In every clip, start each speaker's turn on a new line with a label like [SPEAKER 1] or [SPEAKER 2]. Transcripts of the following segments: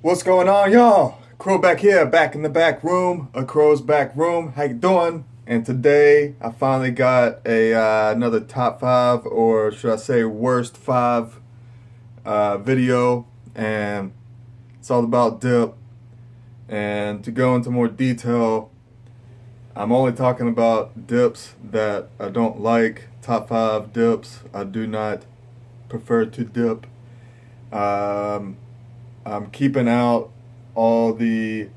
[SPEAKER 1] What's going on, y'all? Crow back here, back in the back room, a crow's back room. How you doing? And today I finally got another top five, or should I say worst five video, and it's all about dip. And to go into more detail, I'm only talking about dips that I don't like. Top five dips I do not prefer to dip. I'm keeping out all the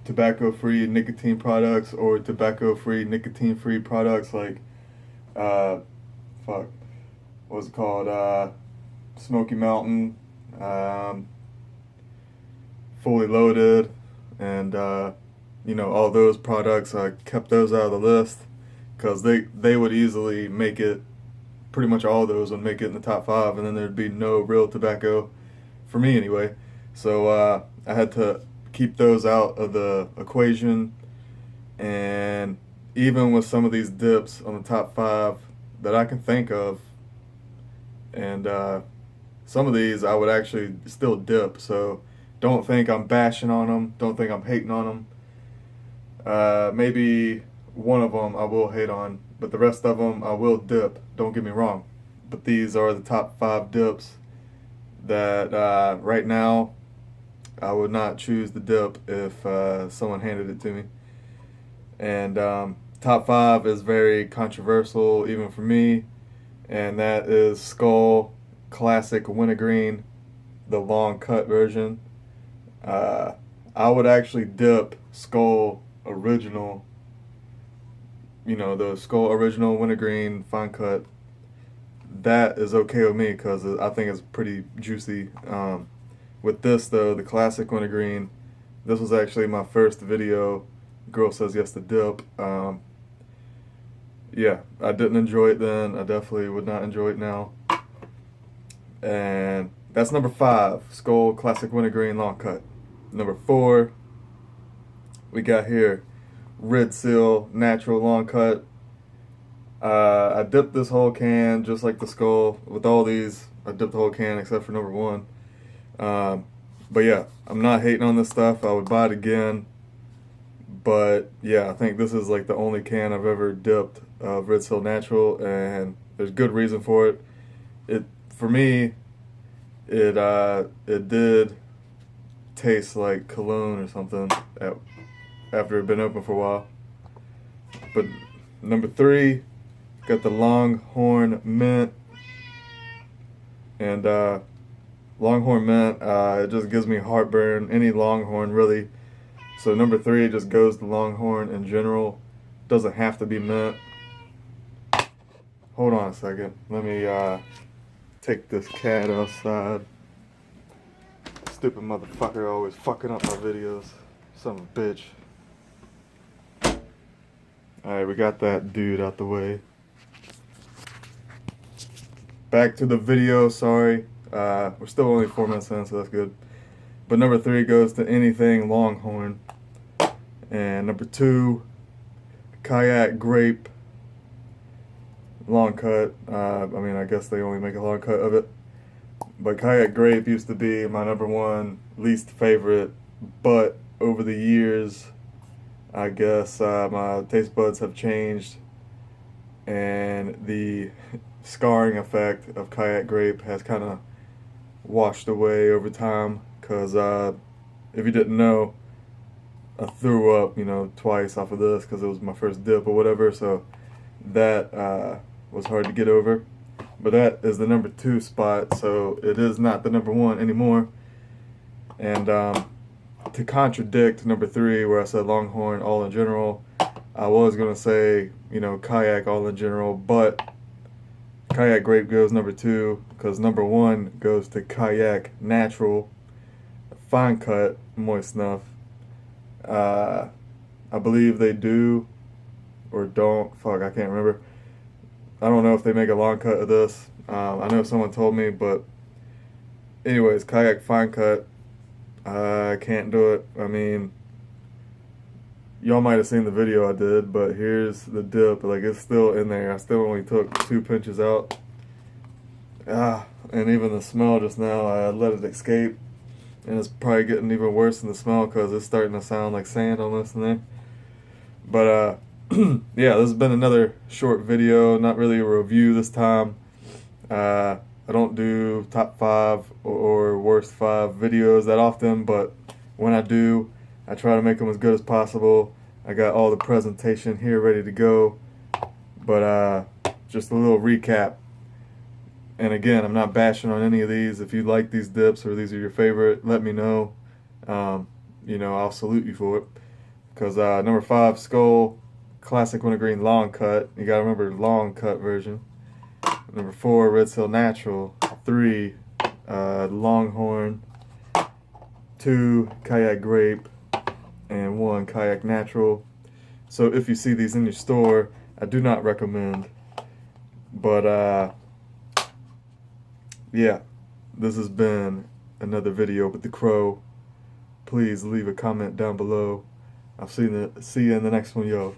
[SPEAKER 1] tobacco-free nicotine products or tobacco-free nicotine-free products like, what was it called? Smoky Mountain, Fully Loaded, and all those products. I kept those out of the list because they would easily make it. Pretty much all of those would make it in the top five, and then there'd be no real tobacco for me anyway. So I had to keep those out of the equation. And even with some of these dips on the top five that I can think of, and some of these I would actually still dip. So don't think I'm bashing on them. Don't think I'm hating on them. Maybe one of them I will hate on, but the rest of them I will dip. Don't get me wrong. But these are the top five dips that right now I would not choose the dip if someone handed it to me. And top five is very controversial even for me, and that is Skull Classic Wintergreen, the long cut version. I would actually dip Skull Original, the Skull Original Wintergreen fine cut. That is okay with me because I think it's pretty juicy. With this though, the classic wintergreen, this was actually my first video. Girl says yes to dip. Yeah, I didn't enjoy it then. I definitely would not enjoy it now. And that's number five, Skull Classic Wintergreen Long Cut. Number four, we got here Red Seal Natural Long Cut. I dipped this whole can just like the Skull. With all these, I dipped the whole can except for number one. But yeah, I'm not hating on this stuff. I would buy it again. But yeah, I think this is like the only can I've ever dipped of Red Seal Natural, and there's good reason for it. For me, it did taste like cologne or something after it had been open for a while. But number three, got the Longhorn Mint, and Longhorn Mint, it just gives me heartburn. Any Longhorn really. So number three just goes to Longhorn in general. Doesn't have to be mint. Hold on a second. Let me take this cat outside. Stupid motherfucker always fucking up my videos. Son of a bitch. Alright, we got that dude out the way. Back to the video, sorry. We're still only 4 minutes in, so that's good. But number three goes to anything Longhorn. And number two, Kayak Grape Long Cut. I guess they only make a long cut of it. But Kayak Grape used to be my number one least favorite. But over the years, I guess my taste buds have changed. And the scarring effect of Kayak Grape has kind of washed away over time. Because if you didn't know, I threw up, twice off of this because it was my first dip or whatever. So that was hard to get over. But that is the number two spot, so it is not the number one anymore. And to contradict number three, where I said Longhorn all in general, I was going to say, Kayak all in general, but Kayak Grape goes number two because number one goes to Kayak Natural Fine Cut Moist Snuff. I believe they do or don't. Fuck, I can't remember. I don't know if they make a long cut of this. I know someone told me, but anyways, Kayak Fine Cut, I can't do it. Y'all might have seen the video I did, but here's the dip. Like, it's still in there. I still only took 2 pinches out. And even the smell just now, I let it escape. and it's probably getting even worse in the smell because it's starting to sound like sand almost in there. But yeah, this has been another short video, not really a review this time. I don't do top 5 or worst 5 videos that often, but when I do, I try to make them as good as possible. I got all the presentation here ready to go, but just a little recap. And again, I'm not bashing on any of these. If you like these dips or these are your favorite, let me know. You know, I'll salute you for it. Because number 5, Skull Classic Wintergreen Long Cut. You gotta remember long cut version. Number 4, Red Seal Natural. 3, Longhorn. 2, Kayak Grape. And 1, Kayak Natural. So if you see these in your store, I do not recommend. But yeah, this has been another video with the Crow. Please leave a comment down below. I'll see you in the next one, yo.